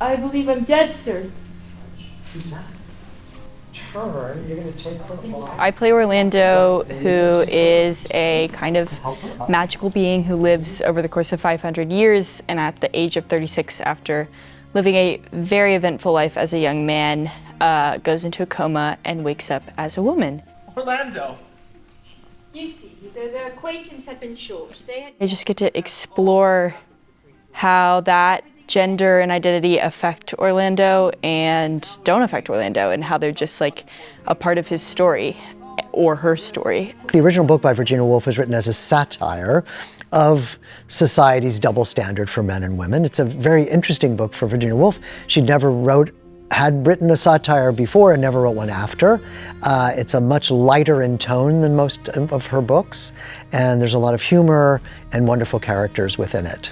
I believe I'm dead, sir. Who's that? Turn, you're going to take her off. I play Orlando, who is a kind of magical being who lives over the course of 500 years, and at the age of 36, after living a very eventful life as a young man, goes into a coma and wakes up as a woman. Orlando! You see, their acquaintance had been short. I just get to explore how that gender and identity affect Orlando and don't affect Orlando, and how they're just like a part of his story or her story. The original book by Virginia Woolf was written as a satire of society's double standard for men and women. It's a very interesting book for Virginia Woolf. She had written a satire before and never wrote one after. It's a much lighter in tone than most of her books, and there's a lot of humor and wonderful characters within it.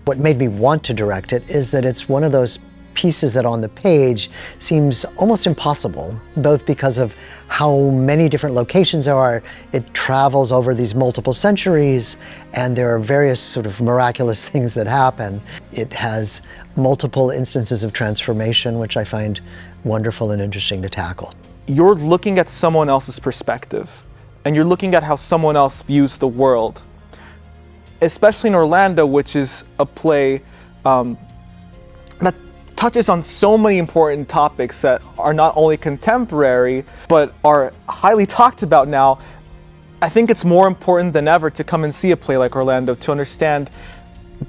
What made me want to direct it is that it's one of those pieces that on the page seems almost impossible, both because of how many different locations there are. It travels over these multiple centuries, and there are various sort of miraculous things that happen. It has multiple instances of transformation, which I find wonderful and interesting to tackle. You're looking at someone else's perspective, and you're looking at how someone else views the world. Especially in Orlando, which is a play that touches on so many important topics that are not only contemporary, but are highly talked about now. I think it's more important than ever to come and see a play like Orlando to understand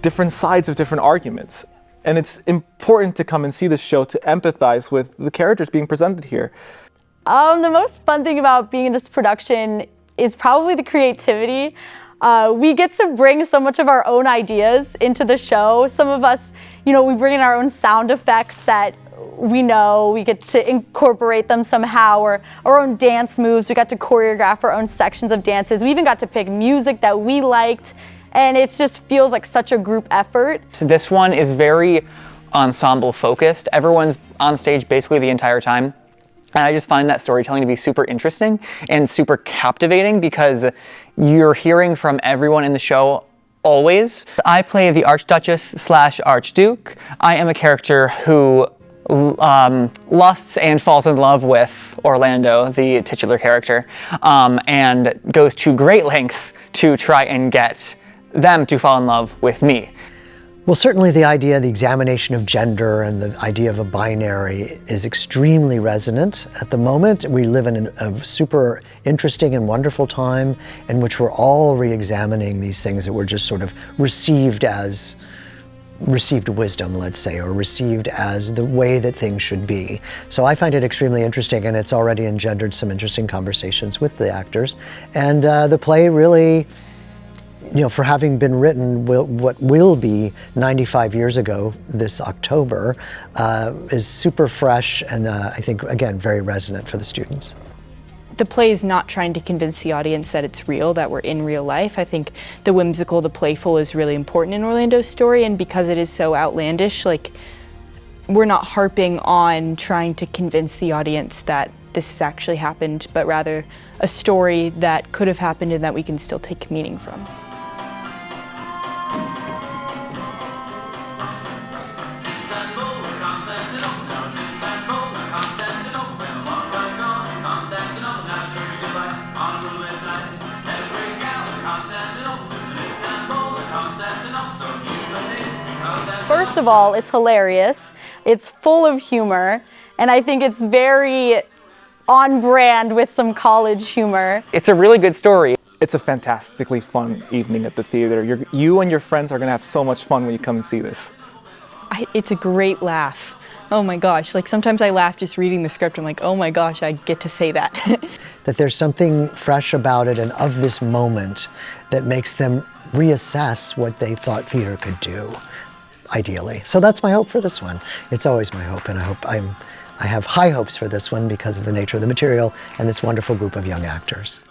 different sides of different arguments. And it's important to come and see this show to empathize with the characters being presented here. The most fun thing about being in this production is probably the creativity. We get to bring so much of our own ideas into the show. Some of us, we bring in our own sound effects that we get to incorporate them somehow, or our own dance moves. We got to choreograph our own sections of dances. We even got to pick music that we liked, and it just feels like such a group effort. So this one is very ensemble focused. Everyone's on stage basically the entire time. And I just find that storytelling to be super interesting and super captivating because you're hearing from everyone in the show always. I play the Archduchess/Archduke. I am a character who lusts and falls in love with Orlando, the titular character, and goes to great lengths to try and get them to fall in love with me. Well, certainly the examination of gender and the idea of a binary is extremely resonant at the moment. We live in a super interesting and wonderful time in which we're all re-examining these things that were just sort of received wisdom, let's say, or received as the way that things should be. So I find it extremely interesting, and it's already engendered some interesting conversations with the actors. And the play really, for having been written what will be 95 years ago this October, is super fresh and I think, again, very resonant for the students. The play is not trying to convince the audience that it's real, that we're in real life. I think the whimsical, the playful is really important in Orlando's story, and because it is so outlandish, we're not harping on trying to convince the audience that this has actually happened, but rather a story that could have happened and that we can still take meaning from. First of all, it's hilarious. It's full of humor, and I think it's very on brand with some college humor. It's a really good story. It's a fantastically fun evening at the theater. You and your friends are going to have so much fun when you come and see this. It's a great laugh. Oh my gosh, sometimes I laugh just reading the script. I'm like, oh my gosh, I get to say that. That there's something fresh about it and of this moment that makes them reassess what they thought theater could do, ideally. So that's my hope for this one. It's always my hope, and I have high hopes for this one because of the nature of the material and this wonderful group of young actors.